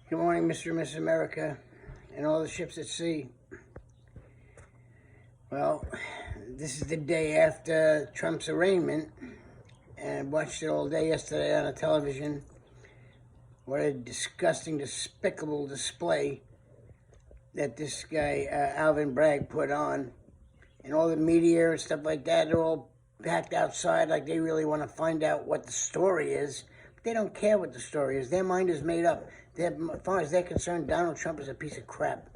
Good morning, Mr. and Mrs. America, and all the ships at sea. Well, this is the day after Trump's arraignment, and I watched it all day yesterday on the television. What a disgusting, despicable display that this guy, Alvin Bragg, put on. And all the media and stuff like that, they're all packed outside like they really want to find out what the story is. But they don't care what the story is. Their mind is made up. As far as they're concerned, Donald Trump is a piece of crap.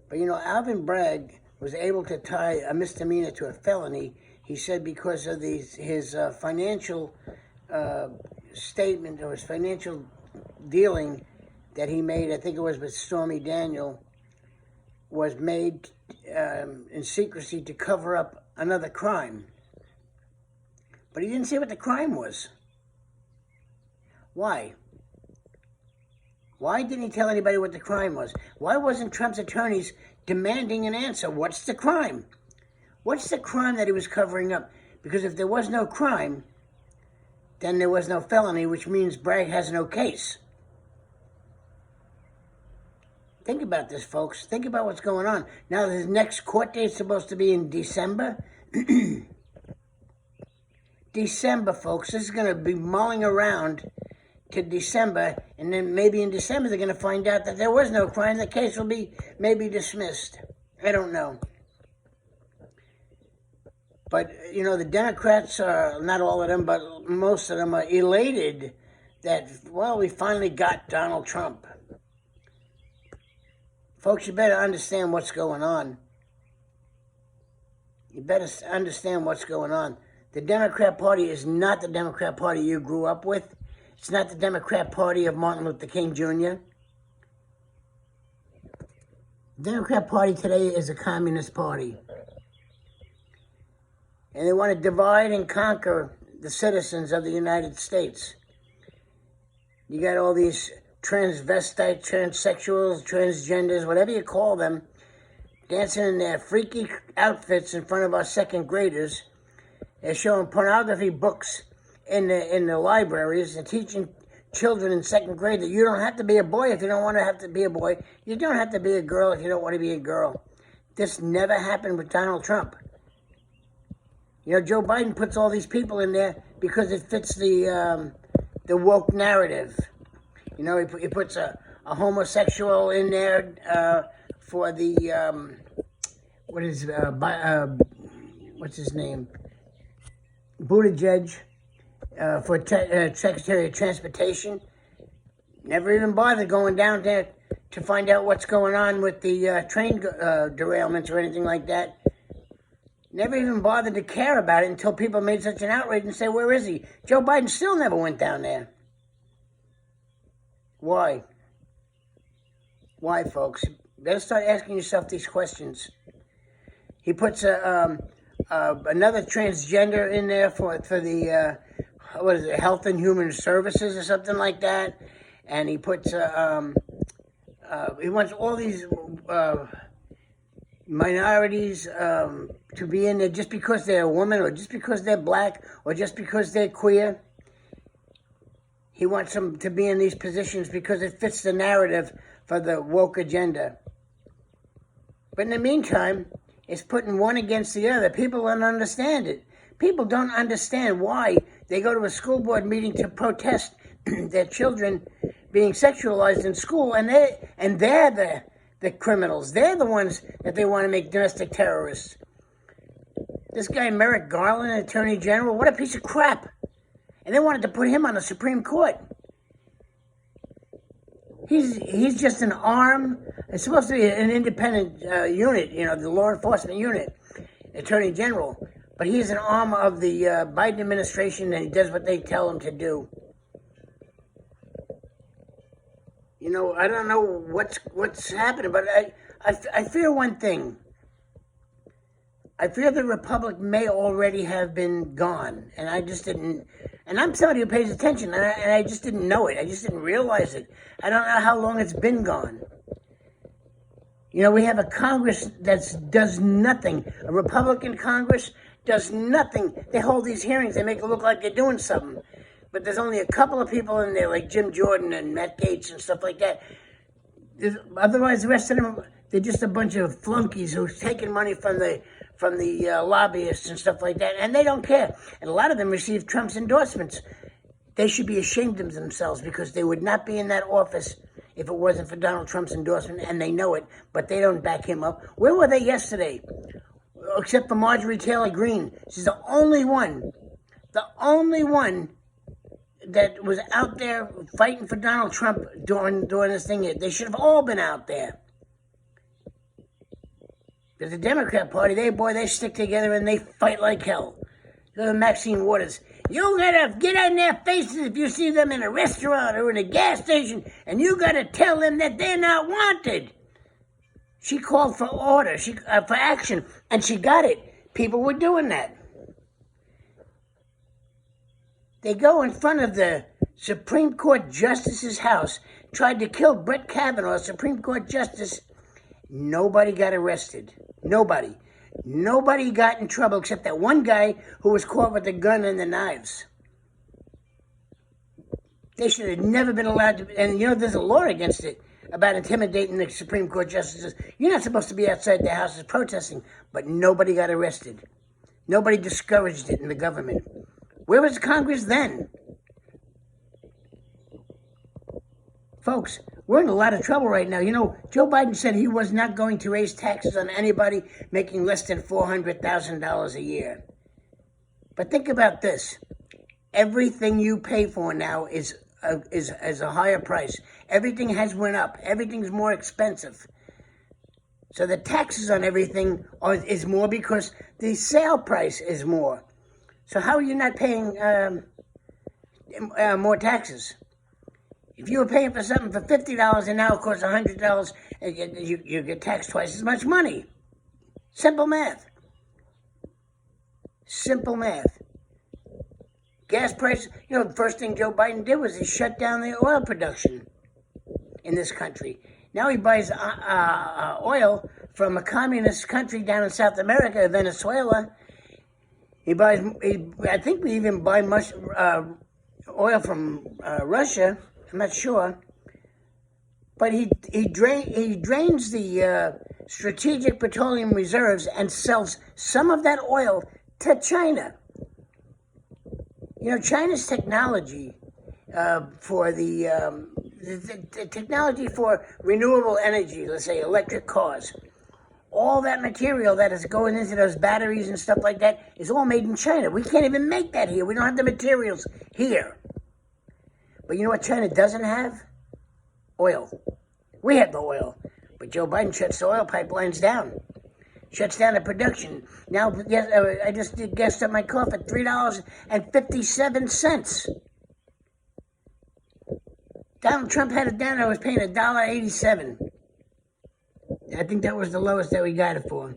But, Alvin Bragg was able to tie a misdemeanor to a felony, he said, because of his financial statement or his financial dealing that he made, I think it was with Stormy Daniels, was made in secrecy to cover up another crime. But he didn't say what the crime was. Why? Why didn't he tell anybody what the crime was? Why wasn't Trump's attorneys demanding an answer? What's the crime? What's the crime that he was covering up? Because if there was no crime, then there was no felony, which means Bragg has no case. Think about this, folks. Think about what's going on. Now, the next court date is supposed to be in December. December, folks. This is going to be mulling around to December, and then maybe in December they're going to find out that there was no crime. The case will be maybe dismissed. I don't know. But, the Democrats are, not all of them, but most of them are elated that, well, we finally got Donald Trump. Folks, you better understand what's going on. You better understand what's going on. The Democrat Party is not the Democrat Party you grew up with. It's not the Democrat Party of Martin Luther King Jr. The Democrat Party today is a communist party. And they want to divide and conquer the citizens of the United States. You got all these transvestites, transsexuals, transgenders, whatever you call them, dancing in their freaky outfits in front of our second graders. They're showing pornography books in the libraries and teaching children in second grade that you don't have to be a boy if you don't want to have to be a boy. You don't have to be a girl if you don't want to be a girl. This never happened with Donald Trump. Joe Biden puts all these people in there because it fits the woke narrative. He puts a homosexual in there for the, what's his name? Buttigieg. For Secretary of Transportation. Never even bothered going down there to find out what's going on with the train derailments or anything like that. Never even bothered to care about it until people made such an outrage and say, where is he? Joe Biden still never went down there. Why? Why, folks? You better start asking yourself these questions. He puts another transgender in there for the Health and Human Services or something like that, and he puts he wants all these minorities to be in there just because they're a woman or just because they're black or just because they're queer. He wants them to be in these positions because it fits the narrative for the woke agenda. But in the meantime, it's putting one against the other. People don't understand it. People don't understand why they go to a school board meeting to protest their children being sexualized in school, and they're the criminals. They're the ones that they want to make domestic terrorists. This guy Merrick Garland, Attorney General, what a piece of crap. And they wanted to put him on the Supreme Court. He's just an arm. It's supposed to be an independent unit, the law enforcement unit, Attorney General. But he's an arm of the Biden administration, and he does what they tell him to do. I don't know what's happening, but I fear one thing. I fear the Republic may already have been gone, and I just didn't. And I'm somebody who pays attention, and I just didn't know it. I just didn't realize it. I don't know how long it's been gone. We have a Congress that does nothing. A Republican Congress does nothing. They hold these hearings. They make it look like they're doing something. but there's only a couple of people in there, like Jim Jordan and Matt Gaetz and stuff like that. Otherwise, the rest of them, they're just a bunch of flunkies who's taking money from the lobbyists and stuff like that, and they don't care. And a lot of them receive Trump's endorsements. They should be ashamed of themselves because they would not be in that office if it wasn't for Donald Trump's endorsement, and they know it, but they don't back him up. Where were they yesterday? Except for Marjorie Taylor Greene. She's the only one that was out there fighting for Donald Trump during this thing. They should have all been out there. But the Democrat Party, they stick together and they fight like hell. Look at Maxine Waters. You gotta get on their faces if you see them in a restaurant or in a gas station, and you gotta tell them that they're not wanted. She called for order, for action, and she got it. People were doing that. They go in front of the Supreme Court Justice's house, tried to kill Brett Kavanaugh, Supreme Court Justice. Nobody got arrested. Nobody. Nobody got in trouble except that one guy who was caught with the gun and the knives. They should have never been allowed to, and there's a law against it, about intimidating the Supreme Court justices. You're not supposed to be outside their houses protesting, but nobody got arrested. Nobody discouraged it in the government. Where was Congress then? Folks, we're in a lot of trouble right now. Joe Biden said he was not going to raise taxes on anybody making less than $400,000 a year. But think about this. Everything you pay for now is a higher price. Everything has went up. Everything's more expensive. So the taxes on everything is more because the sale price is more. So how are you not paying more taxes? If you were paying for something for $50 and now it costs $100, you get taxed twice as much money. Simple math. Simple math. Gas prices, the first thing Joe Biden did was he shut down the oil production in this country. Now he buys oil from a communist country down in South America, Venezuela. I think we even buy much oil from Russia. I'm not sure. But he drains the strategic petroleum reserves and sells some of that oil to China. China's technology for the technology for renewable energy, let's say electric cars, all that material that is going into those batteries and stuff like that is all made in China. We can't even make that here. We don't have the materials here. But you know what China doesn't have? Oil. We have the oil. But Joe Biden shuts the oil pipelines down. Shuts down the production. Now, I just did gassed up my car for $3.57. Donald Trump had it down. I was paying $1.87. I think that was the lowest that we got it for.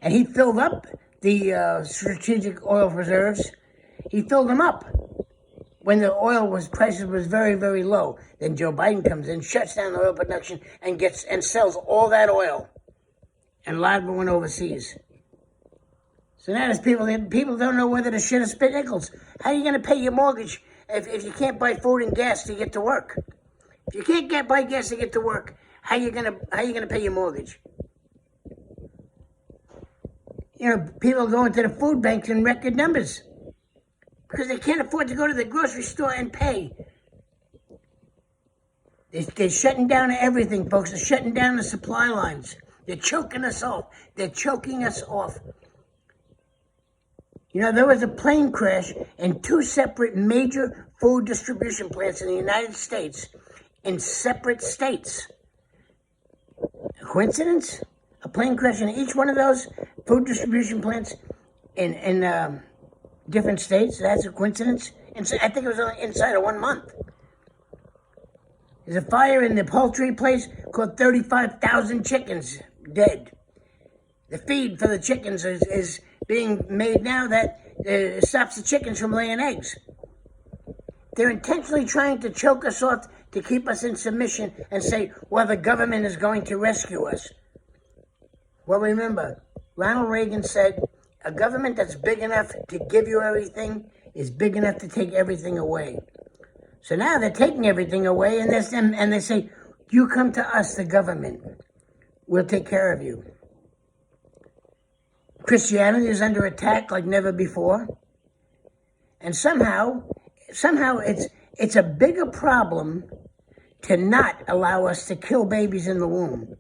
And he filled up the strategic oil reserves. He filled them up when the prices was very, very low. Then Joe Biden comes in, shuts down the oil production, and sells all that oil. And a lot of it went overseas. So now there's people don't know whether to shit or spit nickels. How are you going to pay your mortgage if you can't buy food and gas to get to work? If you can't buy gas to get to work, how are you going to pay your mortgage? People are going to the food banks in record numbers because they can't afford to go to the grocery store and pay. They're shutting down everything, folks. They're shutting down the supply lines. They're choking us off. They're choking us off. There was a plane crash in two separate major food distribution plants in the United States in separate states. A coincidence? A plane crash in each one of those food distribution plants in different states? That's a coincidence? I think it was inside of 1 month. There's a fire in the poultry place called 35,000 chickens dead. The feed for the chickens is being made now that stops the chickens from laying eggs. They're intentionally trying to choke us off to keep us in submission and say, well, the government is going to rescue us. Well, remember, Ronald Reagan said, a government that's big enough to give you everything is big enough to take everything away. So now they're taking everything away, and they say, you come to us, the government. We'll take care of you. Christianity is under attack like never before. And somehow it's a bigger problem to not allow us to kill babies in the womb.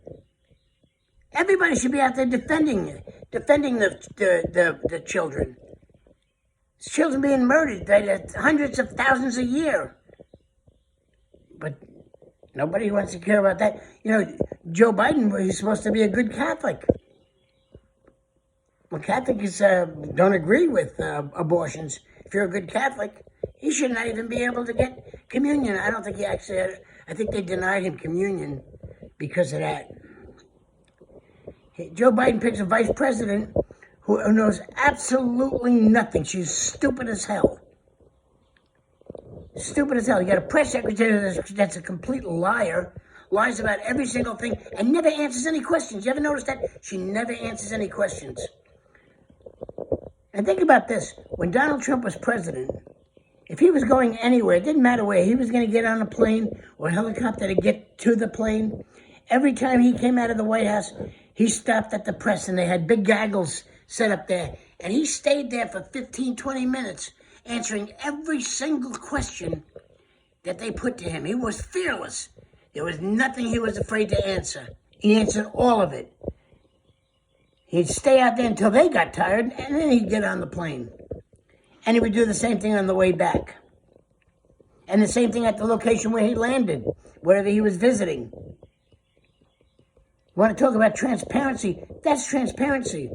Everybody should be out there defending the children. Children being murdered, hundreds of thousands a year. But nobody wants to care about that. You know, Joe Biden, he's supposed to be a good Catholic. Well, Catholics don't agree with abortions. If you're a good Catholic, he should not even be able to get communion. I don't think he actually had, I think they denied him communion because of that. Joe Biden picks a vice president who knows absolutely nothing. She's stupid as hell. Stupid as hell. You got a press secretary that's a complete liar, lies about every single thing, and never answers any questions. You ever notice that? She never answers any questions. And think about this. When Donald Trump was president, if he was going anywhere, it didn't matter where, he was going to get on a plane or a helicopter to get to the plane. Every time he came out of the White House, he stopped at the press, and they had big gaggles set up there. And he stayed there for 15, 20 minutes, answering every single question that they put to him. He was fearless. There was nothing he was afraid to answer. He answered all of it. He'd stay out there until they got tired, and then he'd get on the plane. And he would do the same thing on the way back. And the same thing at the location where he landed, wherever he was visiting. Want to talk about transparency? That's transparency.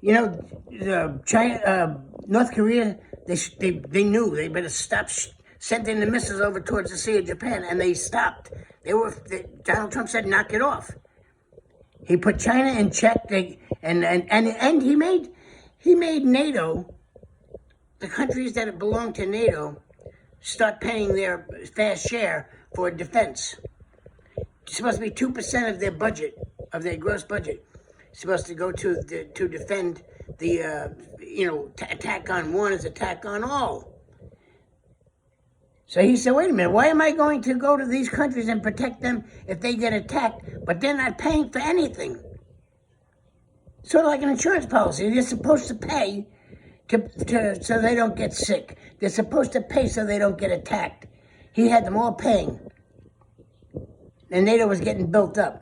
You know, China, North Korea, they knew they better stop sending the missiles over towards the Sea of Japan, and they stopped. Donald Trump said, knock it off. He put China in check, and he made NATO, the countries that belong to NATO, start paying their fair share for defense. It's supposed to be 2% of their budget, of their gross budget. It's supposed to go to defend the, attack on one is attack on all. So he said, wait a minute, why am I going to go to these countries and protect them if they get attacked, but they're not paying for anything? Sort of like an insurance policy. They're supposed to pay so they don't get sick. They're supposed to pay so they don't get attacked. He had them all paying. And NATO was getting built up.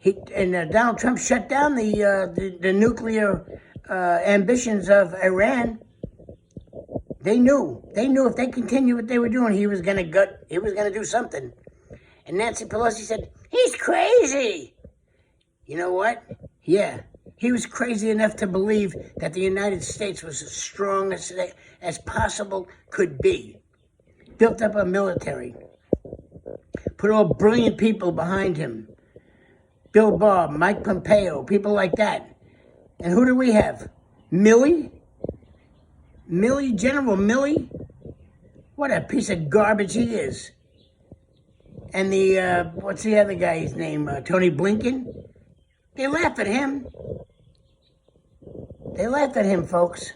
Donald Trump shut down the nuclear ambitions of Iran. They knew if they continued what they were doing, he was going to do something. And Nancy Pelosi said, he's crazy. You know what? Yeah, he was crazy enough to believe that the United States was as strong as possible could be. Built up a military. Put all brilliant people behind him. Bill Barr, Mike Pompeo, people like that. And who do we have? Milley, General Milley? What a piece of garbage he is. And what's the other guy's name? Tony Blinken? They laugh at him. They laugh at him, folks.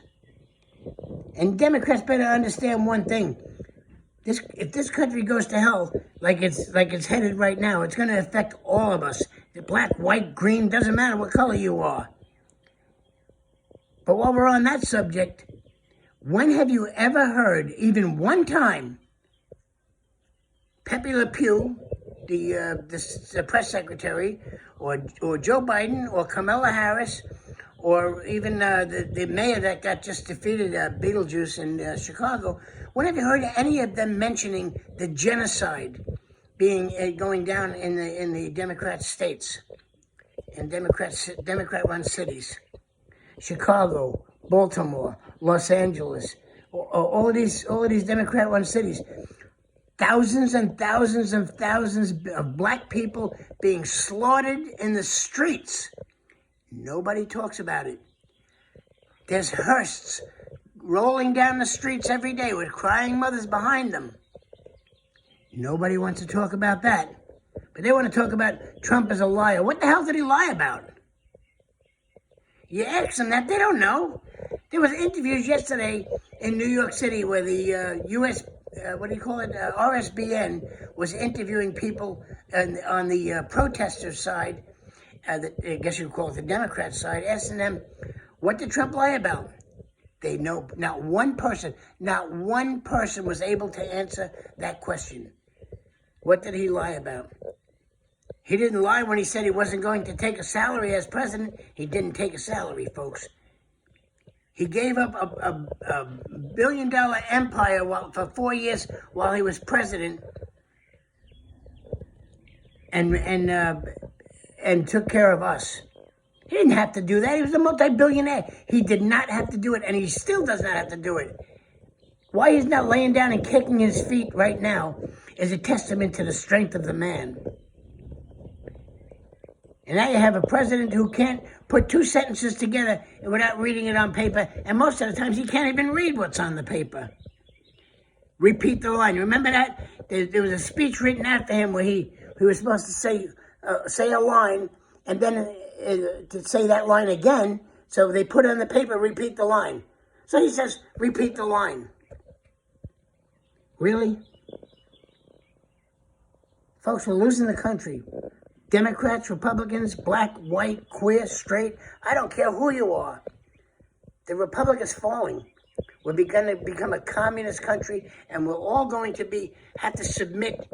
And Democrats better understand one thing. If this country goes to hell like it's headed right now, it's going to affect all of us. The black, white, green, doesn't matter what color you are. But while we're on that subject, when have you ever heard, even one time, Pepe Le Pew, the press secretary, or Joe Biden, or Kamala Harris, or even the mayor that got just defeated, Beetlejuice in Chicago, when have you heard any of them mentioning the genocide going down in the Democrat states and Democrat-run cities? Chicago, Baltimore, Los Angeles, all of these Democrat-run cities. Thousands and thousands and thousands of black people being slaughtered in the streets. Nobody talks about it. There's hearses rolling down the streets every day with crying mothers behind them. Nobody wants to talk about that. But they want to talk about Trump as a liar. What the hell did he lie about? You ask them that, they don't know. There was interviews yesterday in New York City where the U.S., RSBN was interviewing people on the protesters' side, I guess you call it the Democrat side, asking them, what did Trump lie about? They know not one person was able to answer that question. What did he lie about? He didn't lie when he said he wasn't going to take a salary as president. He didn't take a salary, folks. He gave up a $1 billion empire for 4 years while he was president, and took care of us. He didn't have to do that. He was a multi-billionaire. He did not have to do it, and he still does not have to do it. Why he's not laying down and kicking his feet right now is a testament to the strength of the man. And now you have a president who can't put two sentences together without reading it on paper, and most of the times he can't even read what's on the paper. Repeat the line. Remember that? There was a speech written after him where he was supposed to say a line, and then to say that line again, so they put on the paper, repeat the line. So he says, repeat the line. Really? Folks, we're losing the country. Democrats, Republicans, black, white, queer, straight, I don't care who you are. The republic is falling. We're going to become a communist country, and we're all going to have to submit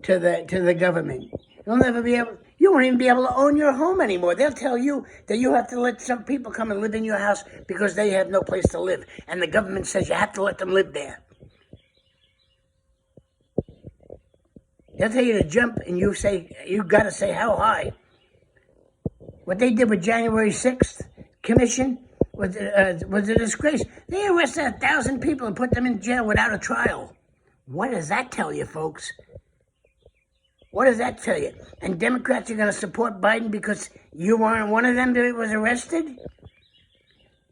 to the government. You won't even be able to own your home anymore. They'll tell you that you have to let some people come and live in your house because they have no place to live, and the government says you have to let them live there. They'll tell you to jump, and you got to say how high. What they did with January 6th Commission was a disgrace. They arrested 1,000 people and put them in jail without a trial. What does that tell you, folks? What does that tell you? And Democrats are going to support Biden because you weren't one of them that was arrested?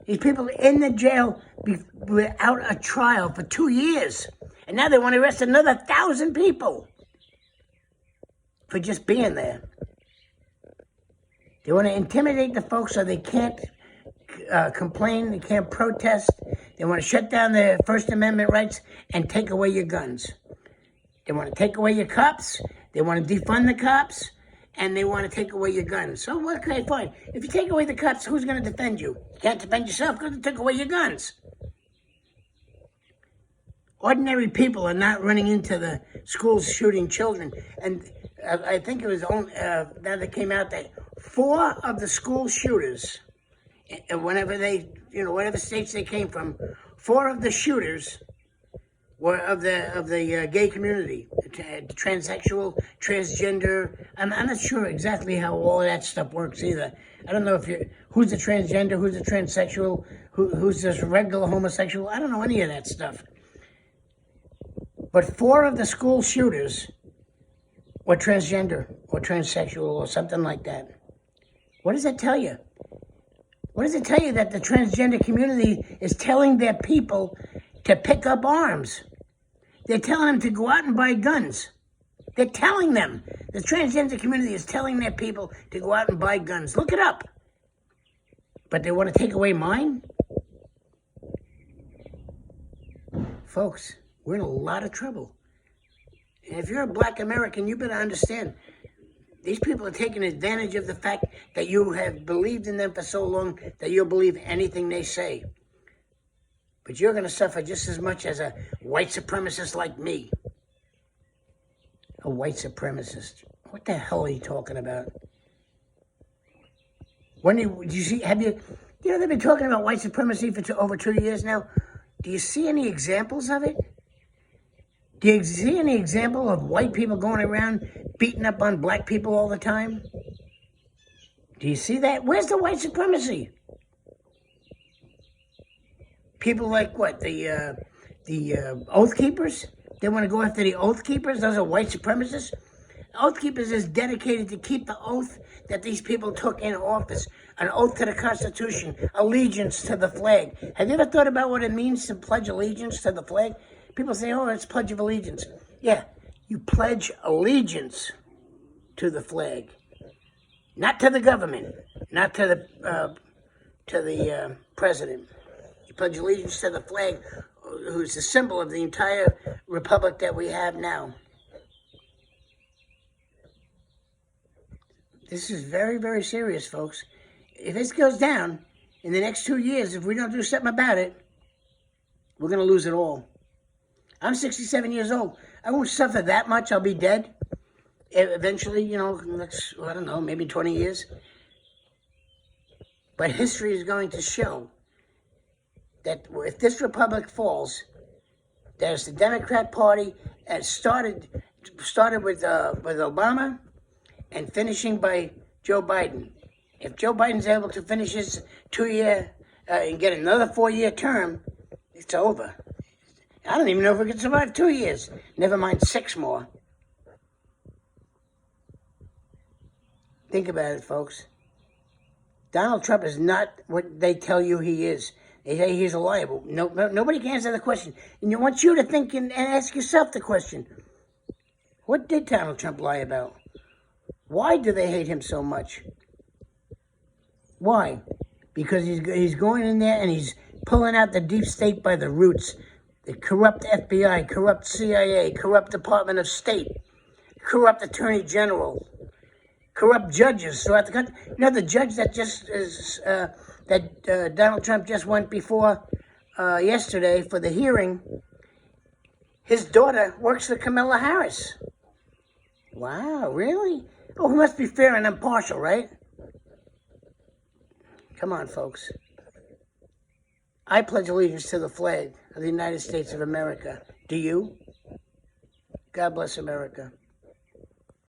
These people in the jail without a trial for 2 years. And now they want to arrest another 1,000 people for just being there. They want to intimidate the folks so they can't complain, they can't protest. They want to shut down their First Amendment rights and take away your guns. They want to take away your cops, they want to defund the cops, and they want to take away your guns. So what can I find? If you take away the cops, who's going to defend you? You can't defend yourself because they took away your guns. Ordinary people are not running into the schools shooting children. And I think it was now that came out that 4 of the school shooters, whatever states they came from, 4 of the shooters were of the gay community, transsexual, transgender. I'm not sure exactly how all of that stuff works either. I don't know who's a transgender, who's a transsexual, who's just regular homosexual. I don't know any of that stuff. But 4 of the school shooters were transgender or transsexual or something like that. What does that tell you? What does it tell you that the transgender community is telling their people to pick up arms? They're telling them to go out and buy guns. They're telling them. The transgender community is telling their people to go out and buy guns. Look it up. But they want to take away mine? Folks, we're in a lot of trouble. And if you're a black American, you better understand, these people are taking advantage of the fact that you have believed in them for so long that you'll believe anything they say. But you're going to suffer just as much as a white supremacist like me. A white supremacist. What the hell are you talking about? They've been talking about white supremacy for over 2 years now. Do you see any examples of it? Do you see any example of white people going around beating up on black people all the time? Do you see that? Where's the white supremacy? People like what? The Oath Keepers? They want to go after the Oath Keepers? Those are white supremacists? Oath Keepers is dedicated to keep the oath that these people took in office. An oath to the Constitution, allegiance to the flag. Have you ever thought about what it means to pledge allegiance to the flag? People say, oh, it's Pledge of Allegiance. Yeah, you pledge allegiance to the flag. Not to the government, not to to the president. You pledge allegiance to the flag, who's the symbol of the entire republic that we have now. This is very, very serious, folks. If this goes down in the next 2 years, if we don't do something about it, we're going to lose it all. I'm 67 years old. I won't suffer that much. I'll be dead eventually, you know, next, I don't know, maybe 20 years. But history is going to show that if this republic falls, there's the Democrat Party that started with Obama and finishing by Joe Biden. If Joe Biden's able to finish his 2-year and get another 4-year term, it's over. I don't even know if we can survive 2 years. Never mind 6 more. Think about it, folks. Donald Trump is not what they tell you he is. They say he's liable. Nobody can answer the question. And I want you to think and ask yourself the question. What did Donald Trump lie about? Why do they hate him so much? Why? Because he's going in there and he's pulling out the deep state by the roots. The corrupt FBI, corrupt CIA, corrupt Department of State, corrupt Attorney General, corrupt judges throughout the country. You know, the judge that Donald Trump just went before yesterday for the hearing, his daughter works for Kamala Harris. Wow, really? Oh, he must be fair and impartial, right? Come on, folks. I pledge allegiance to the flag of the United States of America. Do you? God bless America.